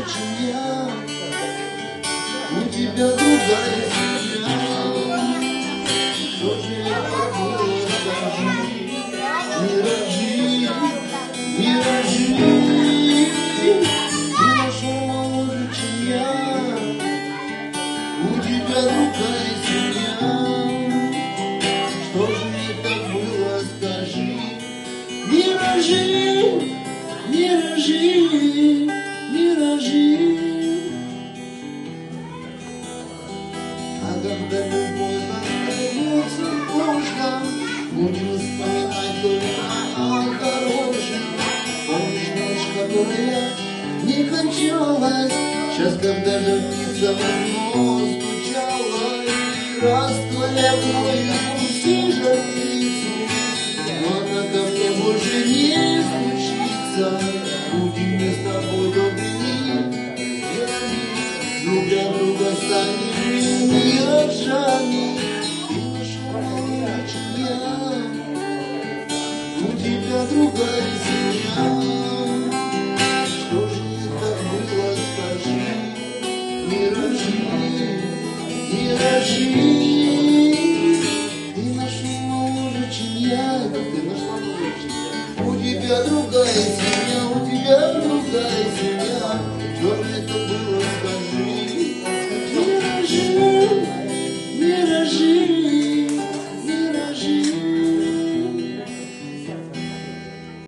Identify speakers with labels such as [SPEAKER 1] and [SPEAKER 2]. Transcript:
[SPEAKER 1] чем я. У тебя другая семья. Что же это было, скажи? Миражи. Ты нашел моложе, чем я. У тебя другая семья. Что же это было, скажи? Миражи. А когда любовь остается в прошлом, будем вспоминать только о хорошем. Помнишь ночь, которая не кончалась? Сейчас, когда жертвица в окно стучала, и раз твоя кровь пусти жертвицу, но она ко мне больше не стучится. Будем мы с тобой добрыми, любя друга станем миражами. Ты нашел меня, чем я. У тебя другая семья. Что же это было, скажи? Миражи. Ты нашел моложе, чем я. Ты нашла моложе, чем я. У тебя другая семья, у тебя другая семья. Что же это было?